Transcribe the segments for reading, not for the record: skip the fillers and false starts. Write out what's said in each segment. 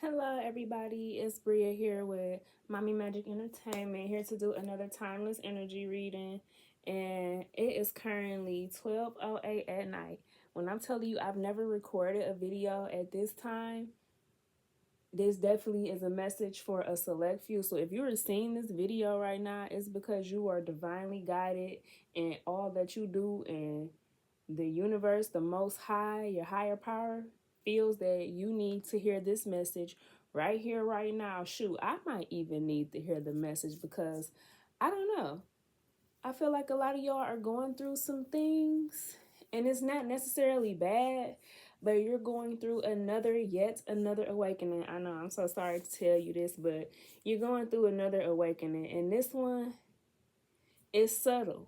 Hello, everybody. It's Bria here with Mommy Magic Entertainment, here to do another timeless energy reading. And it is currently 12:08 at night. When I'm telling you I've never recorded a video at this time, this definitely is a message for a select few. So if you're seeing this video right now, it's because you are divinely guided in all that you do, and the universe, the most high, your higher power feels that you need to hear this message right here, right now. Shoot, I might even need to hear the message because I don't know. I feel like a lot of y'all are going through some things, and it's not necessarily bad, but you're going through yet another awakening. I know, I'm so sorry to tell you this, but you're going through another awakening, and this one is subtle.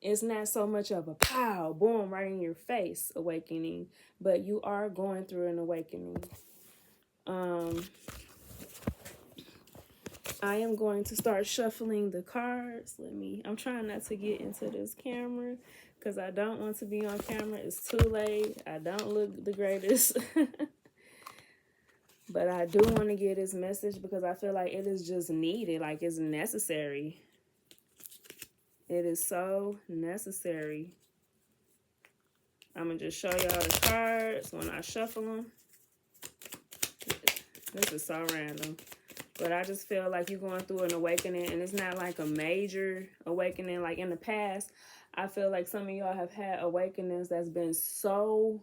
It's not so much of a pow, boom, right in your face awakening, but you are going through an awakening. I am going to start shuffling the cards. I'm trying not to get into this camera because I don't want to be on camera. It's too late. I don't look the greatest. But I do want to get this message because I feel like it is just needed, like it's necessary. It is so necessary. I'm going to just show y'all the cards when I shuffle them. This is so random. But I just feel like you're going through an awakening, and it's not like a major awakening like in the past. I feel like some of y'all have had awakenings that's been so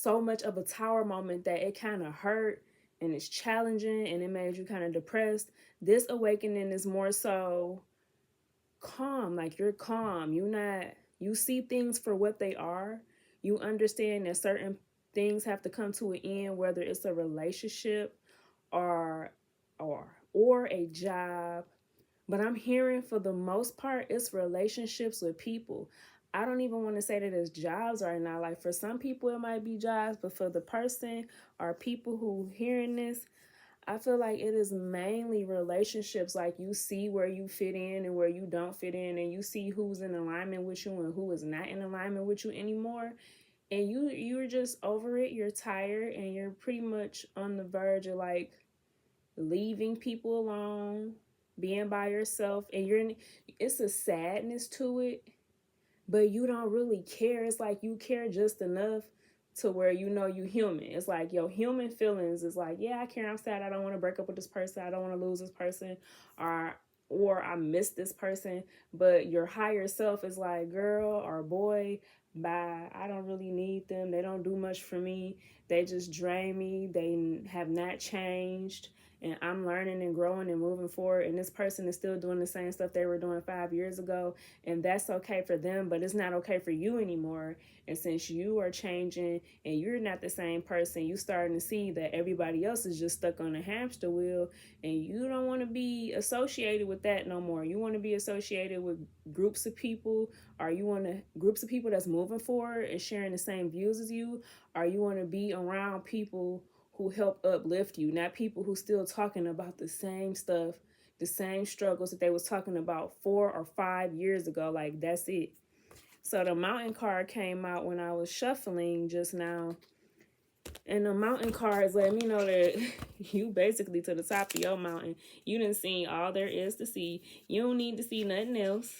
much of a tower moment that it kind of hurt and it's challenging and it made you kind of depressed. This awakening is more so calm, like you're calm. You see things for what they are. You understand that certain things have to come to an end, whether it's a relationship or a job. But I'm hearing for the most part it's relationships with people. I don't even want to say that it's jobs right now. Like for some people it might be jobs, but for the person or people who hearing this, I feel like it is mainly relationships. Like you see where you fit in and where you don't fit in, and you see who's in alignment with you and who is not in alignment with you anymore. And you're just over it. You're tired and you're pretty much on the verge of like leaving people alone, being by yourself, and it's a sadness to it, but you don't really care. It's like you care just enough to where you human. It's like your human feelings is like, yeah, I care, I'm sad, I don't want to break up with this person, I don't want to lose this person, or I miss this person. But your higher self is like, girl or boy, bye. I don't really need them. They don't do much for me. They just drain me. They have not changed. And I'm learning and growing and moving forward. And this person is still doing the same stuff they were doing 5 years ago. And that's okay for them, but it's not okay for you anymore. And since you are changing and you're not the same person, you starting to see that everybody else is just stuck on a hamster wheel, and you don't want to be associated with that no more. You want to be associated with groups of people, or you want to groups of people that's moving forward and sharing the same views as you, or you want to be around people who help uplift you, not people who still talking about the same stuff, the same struggles that they was talking about 4 or 5 years ago. Like that's it. So the mountain card came out when I was shuffling just now. And the mountain cards let me know that you basically to the top of your mountain. You done seen all there is to see. You don't need to see nothing else.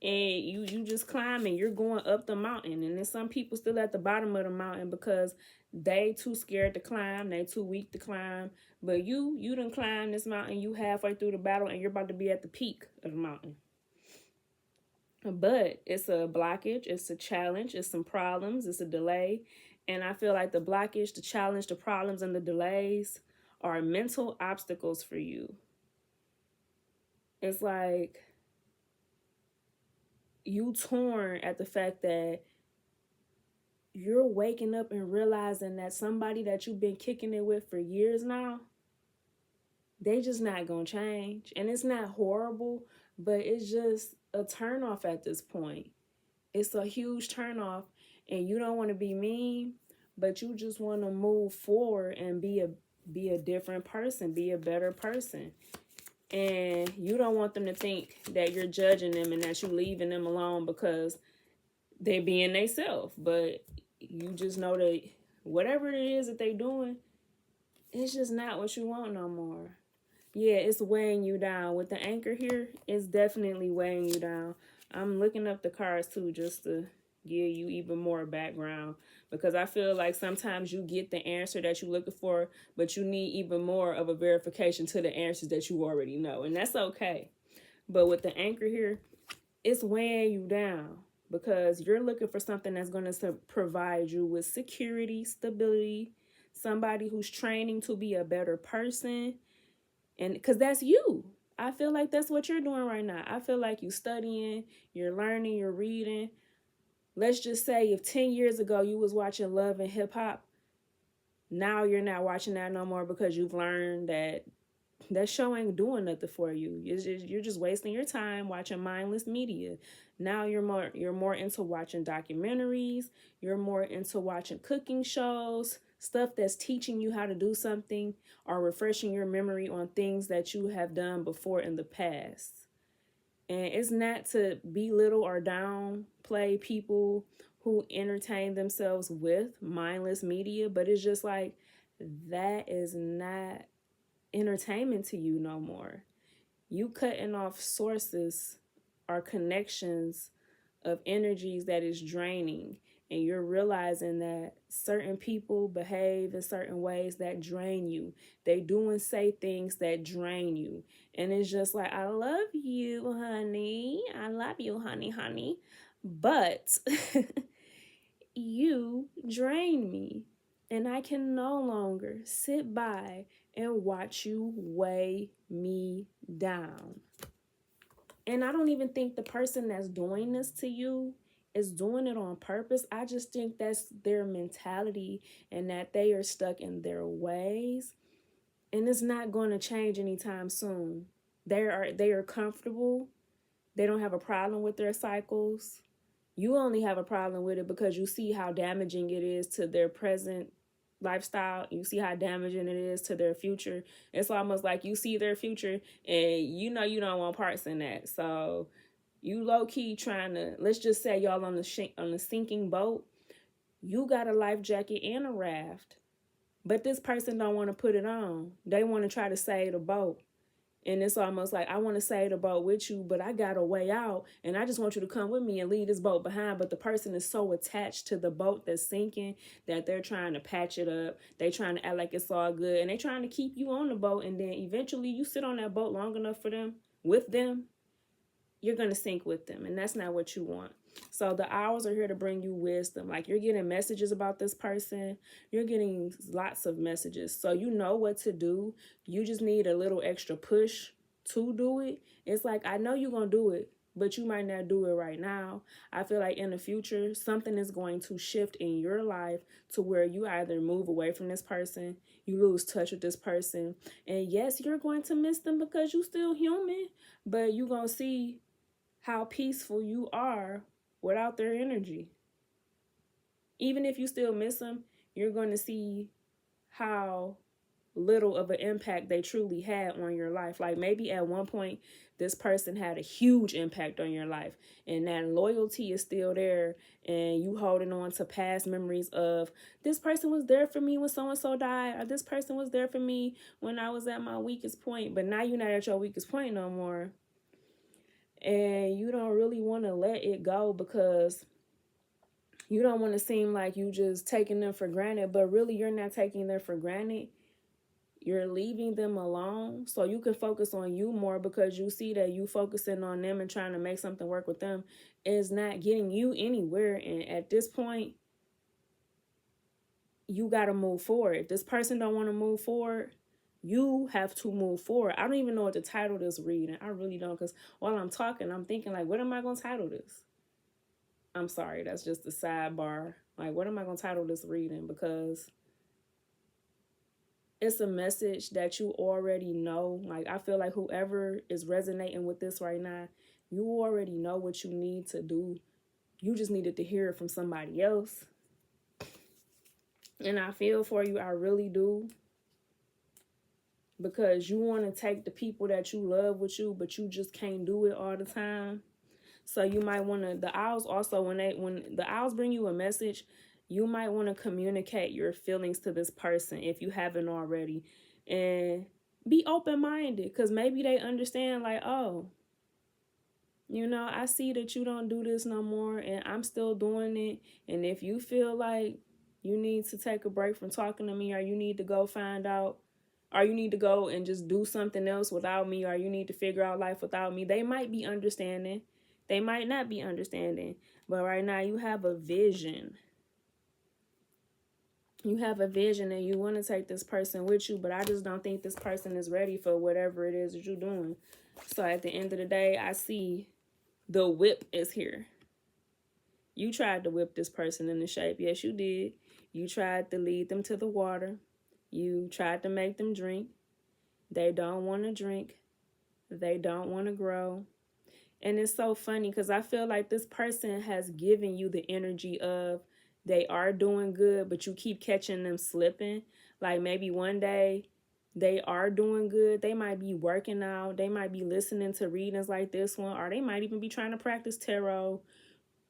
And you just climbing. You're going up the mountain. And then some people still at the bottom of the mountain because they too scared to climb. They too weak to climb. But you done climb this mountain. You halfway through the battle and you're about to be at the peak of the mountain. But it's a blockage, it's a challenge, it's some problems, it's a delay. And I feel like the blockage, the challenge, the problems, and the delays are mental obstacles for you. It's like you torn at the fact that you're waking up and realizing that somebody that you've been kicking it with for years now, they just not gonna change. And it's not horrible, but it's just a turnoff at this point. It's a huge turnoff, and you don't want to be mean, but you just want to move forward and be a different person, be a better person. And you don't want them to think that you're judging them and that you're leaving them alone because they're being themselves. But you just know that whatever it is that they doing, it's just not what you want no more. Yeah, it's weighing you down. With the anchor here, it's definitely weighing you down. I'm looking up the cards too just to give you even more background, because I feel like sometimes you get the answer that you're looking for, but you need even more of a verification to the answers that you already know, and that's okay. But with the anchor here, it's weighing you down because you're looking for something that's going to provide you with security, stability, somebody who's training to be a better person. And because that's you. I feel like that's what you're doing right now. I feel like you're studying, you're learning, you're reading. Let's just say if 10 years ago you was watching Love and Hip Hop, now you're not watching that no more because you've learned that that show ain't doing nothing for you. You're just wasting your time watching mindless media. Now you're more into watching documentaries. You're more into watching cooking shows, stuff that's teaching you how to do something or refreshing your memory on things that you have done before in the past. And it's not to belittle or downplay people who entertain themselves with mindless media, but it's just like that is not entertainment to you no more. You cutting off sources or connections of energies that is draining, and you're realizing that certain people behave in certain ways that drain you. They do and say things that drain you, and it's just like, I love you, honey, I love you, honey, but you drain me, and I can no longer sit by and watch you weigh me down. And I don't even think the person that's doing this to you is doing it on purpose. I just think that's their mentality and that they are stuck in their ways. And it's not going to change anytime soon. They are comfortable. They don't have a problem with their cycles. You only have a problem with it because you see how damaging it is to their present lifestyle. You see how damaging it is to their future. It's almost like you see their future and you know you don't want parts in that. So you low key trying to, let's just say y'all on the sinking boat. You got a life jacket and a raft, but this person don't want to put it on. They want to try to save the boat. And it's almost like, I want to save the boat with you, but I got a way out. And I just want you to come with me and leave this boat behind. But the person is so attached to the boat that's sinking that they're trying to patch it up. They trying to act like it's all good. And they trying to keep you on the boat. And then eventually you sit on that boat long enough with them, you're going to sink with them. And that's not what you want. So the owls are here to bring you wisdom. Like, you're getting messages about this person. You're getting lots of messages. So you know what to do. You just need a little extra push to do it. It's like, I know you're going to do it, but you might not do it right now. I feel like in the future, something is going to shift in your life to where you either move away from this person, you lose touch with this person. And yes, you're going to miss them because you're still human, but you're going to see how peaceful you are without their energy. Even if you still miss them, you're going to see how little of an impact they truly had on your life. Like, maybe at one point this person had a huge impact on your life, and that loyalty is still there, and you holding on to past memories of, this person was there for me when so and so died, or this person was there for me when I was at my weakest point. But now you're not at your weakest point no more, and you don't really want to let it go because you don't want to seem like you just taking them for granted, but really you're not taking them for granted. You're leaving them alone so you can focus on you more, because you see that you focusing on them and trying to make something work with them is not getting you anywhere. And at this point, you got to move forward. If this person don't want to move forward, you have to move forward. I don't even know what to title this reading. I really don't, because while I'm talking, I'm thinking, like, what am I going to title this? I'm sorry, that's just a sidebar. Like, what am I going to title this reading? Because it's a message that you already know. Like, I feel like whoever is resonating with this right now, you already know what you need to do. You just needed to hear it from somebody else. And I feel for you, I really do. Because you want to take the people that you love with you, but you just can't do it all the time. So you might want to, the owls also, when the owls bring you a message, you might want to communicate your feelings to this person if you haven't already, and be open-minded, because maybe they understand, like, oh, I see that you don't do this no more and I'm still doing it. And if you feel like you need to take a break from talking to me, or you need to go find out, or you need to go and just do something else without me, or you need to figure out life without me, they might be understanding. They might not be understanding. But right now you have a vision. You have a vision and you want to take this person with you, but I just don't think this person is ready for whatever it is that you're doing. So at the end of the day, I see the whip is here. You tried to whip this person into shape. Yes, you did. You tried to lead them to the water. You tried to make them drink. They don't want to drink. They don't want to grow. And it's so funny because I feel like this person has given you the energy of they are doing good, but you keep catching them slipping. Like maybe one day they are doing good. They might be working out. They might be listening to readings like this one, or they might even be trying to practice tarot,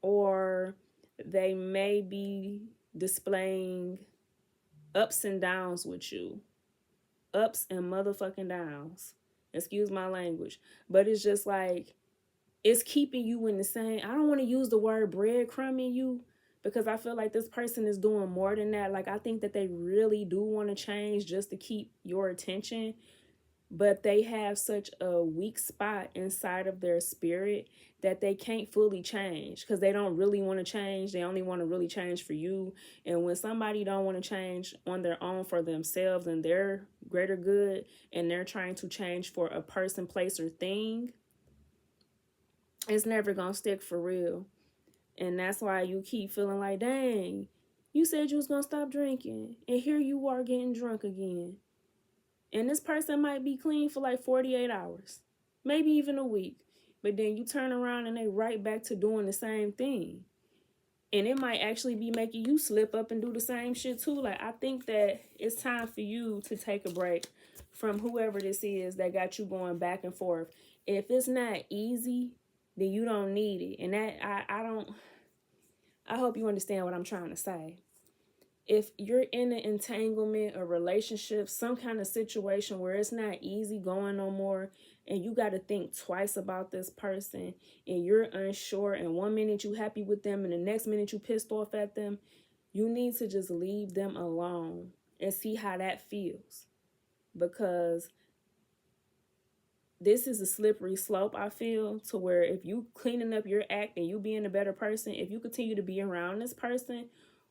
or they may be displaying ups and downs with you. Ups and motherfucking downs. Excuse my language. But it's just like, it's keeping you in the same, I don't want to use the word breadcrumbing you, because I feel like this person is doing more than that. Like, I think that they really do want to change just to keep your attention, but they have such a weak spot inside of their spirit that they can't fully change, because they don't really want to change. They only want to really change for you. And when somebody don't want to change on their own for themselves and their greater good, and they're trying to change for a person, place, or thing, it's never gonna stick for real. And that's why you keep feeling like, dang, you said you was gonna stop drinking, and here you are getting drunk again. And this person might be clean for like 48 hours, maybe even a week. But then you turn around and they right back to doing the same thing. And it might actually be making you slip up and do the same shit too. Like, I think that it's time for you to take a break from whoever this is that got you going back and forth. If it's not easy, then you don't need it. And that, I hope you understand what I'm trying to say. If you're in an entanglement, a relationship, some kind of situation where it's not easy going no more, and you got to think twice about this person, and you're unsure, and 1 minute you happy with them and the next minute you pissed off at them, you need to just leave them alone and see how that feels. Because this is a slippery slope, I feel, to where if you cleaning up your act and you being a better person, if you continue to be around this person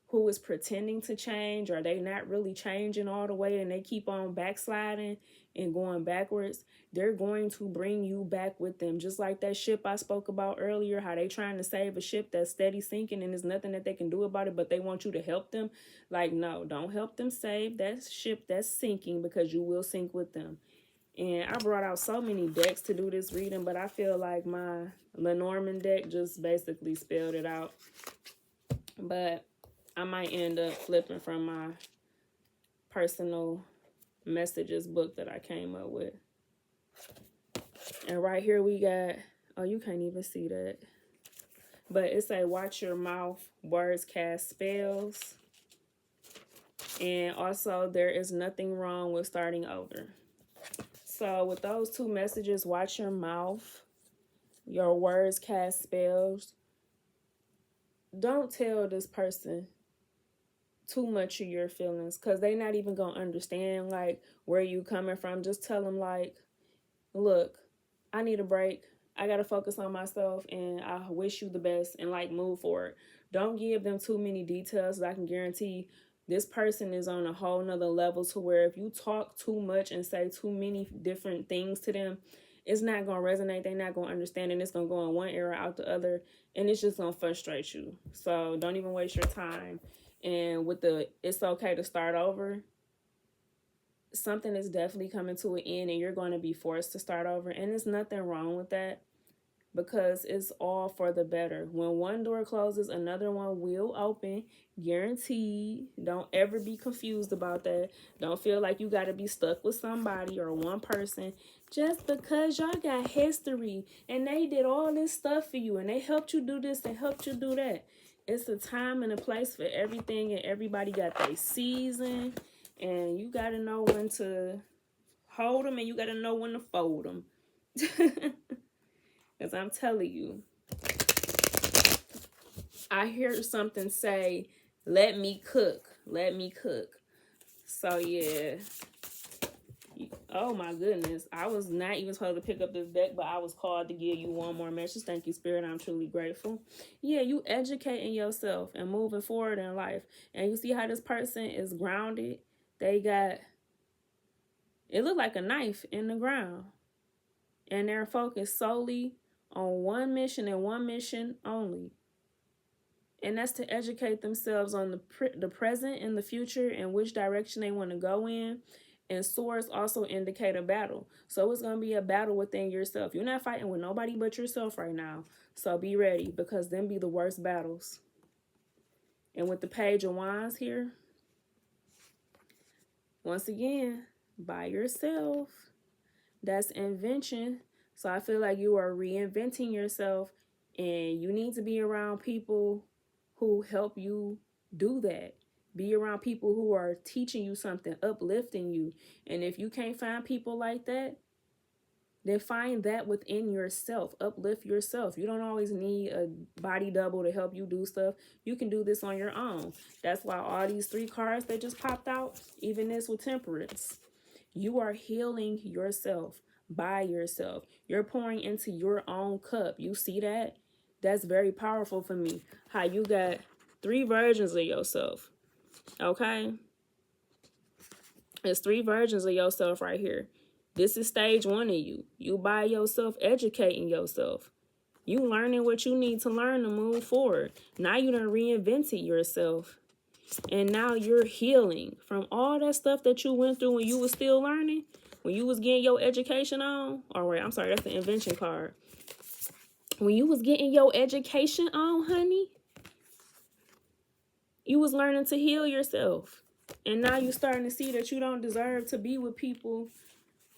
who is pretending to change, or they not really changing all the way and they keep on backsliding and going backwards, they're going to bring you back with them. Just like that ship I spoke about earlier, how they trying to save a ship that's steady sinking and there's nothing that they can do about it, but they want you to help them. Like, no, don't help them save that ship that's sinking, because you will sink with them. And I brought out so many decks to do this reading, but I feel like my Lenormand deck just basically spelled it out. But I might end up flipping from my personal messages book that I came up with. And right here we got, oh, you can't even see that, but it's a watch your mouth, words cast spells. And also, there is nothing wrong with starting over. So with those two messages, watch your mouth, your words cast spells, don't tell this person too much of your feelings, because they not even gonna understand like where you coming from. Just tell them like, look, I need a break. I gotta focus on myself, and I wish you the best, and like move forward. Don't give them too many details. I can guarantee this person is on a whole nother level, to where if you talk too much and say too many different things to them, it's not gonna resonate. They're not gonna understand, and it's gonna go in one ear out the other, and it's just gonna frustrate you. So don't even waste your time. And with the it's okay to start over, something is definitely coming to an end, and you're going to be forced to start over. And there's nothing wrong with that, because it's all for the better. When one door closes, another one will open, guaranteed. Don't ever be confused about that. Don't feel like you got to be stuck with somebody or one person just because y'all got history and they did all this stuff for you and they helped you do this and helped you do that. It's a time and a place for everything, and everybody got their season, and you got to know when to hold them and you got to know when to fold them. Because I'm telling you, I hear something say, let me cook. Let me cook. So, yeah. Oh, my goodness. I was not even supposed to pick up this deck, but I was called to give you one more message. Thank you, Spirit. I'm truly grateful. Yeah, you educating yourself and moving forward in life. And you see how this person is grounded? They got, it looked like a knife in the ground. And they're focused solely on one mission and one mission only. And that's to educate themselves on the present and the future and which direction they want to go in. And swords also indicate a battle. So it's going to be a battle within yourself. You're not fighting with nobody but yourself right now. So be ready, because them be the worst battles. And with the Page of Wands here, once again, by yourself, that's invention. So I feel like you are reinventing yourself, and you need to be around people who help you do that. Be around people who are teaching you something, uplifting you. And if you can't find people like that, then find that within yourself. Uplift yourself. You don't always need a body double to help you do stuff. You can do this on your own. That's why all these 3 cards that just popped out, even this with Temperance, you are healing yourself by yourself. You're pouring into your own cup. You see that? That's very powerful for me. How you got 3 versions of yourself. Okay? It's 3 versions of yourself right here. This is stage 1 of you. You by yourself, educating yourself. You learning what you need to learn to move forward. Now you done reinvented yourself. And now you're healing from all that stuff that you went through when you was still learning. When you was getting your education on. Or wait, I'm sorry, that's the invention card. When you was getting your education on, honey, you was learning to heal yourself. And now you're starting to see that you don't deserve to be with people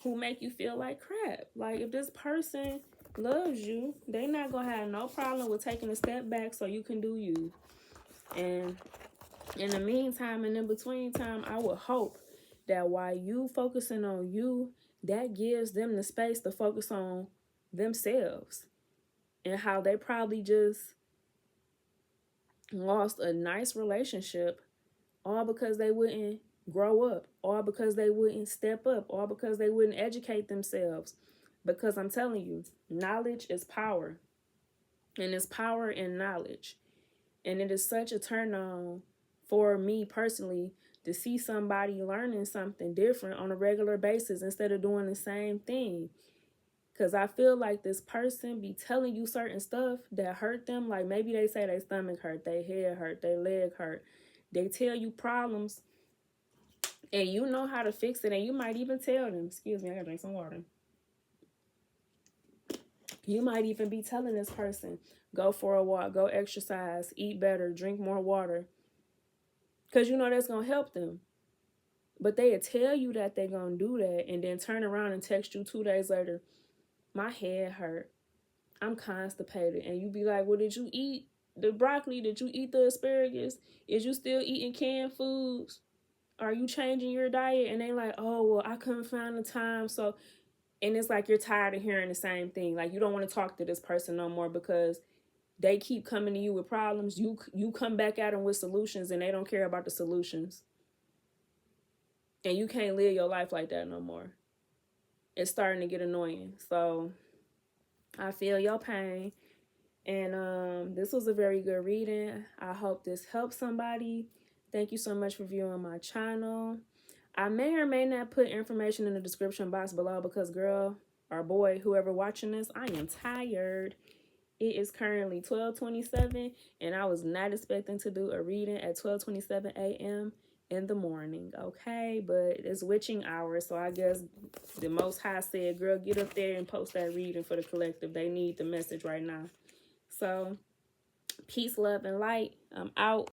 who make you feel like crap. Like, if this person loves you, they not going to have no problem with taking a step back so you can do you. And in the meantime and in between time, I would hope that while you focusing on you, that gives them the space to focus on themselves. And how they probably just lost a nice relationship, all because they wouldn't grow up, all because they wouldn't step up, all because they wouldn't educate themselves. Because I'm telling you, knowledge is power. And it's power in knowledge. And it is such a turn on for me personally to see somebody learning something different on a regular basis instead of doing the same thing. Because I feel like this person be telling you certain stuff that hurt them. Like, maybe they say their stomach hurt, their head hurt, their leg hurt. They tell you problems and you know how to fix it. And you might even tell them, excuse me, I gotta drink some water. You might even be telling this person, go for a walk, go exercise, eat better, drink more water. Because you know that's going to help them. But they'll tell you that they're going to do that and then turn around and text you 2 days later, my head hurt, I'm constipated. And you be like, well, did you eat the broccoli? Did you eat the asparagus? Is you still eating canned foods? Are you changing your diet? And they like, oh, well, I couldn't find the time. So, and it's like you're tired of hearing the same thing. Like, you don't want to talk to this person no more because they keep coming to you with problems. You come back at them with solutions and they don't care about the solutions. And you can't live your life like that no more. It's starting to get annoying. So I feel your pain. And this was a very good reading. I hope this helps somebody. Thank you so much for viewing my channel. I may or may not put information in the description box below because, girl or boy, whoever watching this, I am tired. It is currently 12:27, and I was not expecting to do a reading at 12:27 a.m. in the morning, okay? But it's witching hours, so I guess the Most High said, girl, get up there and post that reading for the collective. They need the message right now. So, peace, love, and light. I'm out.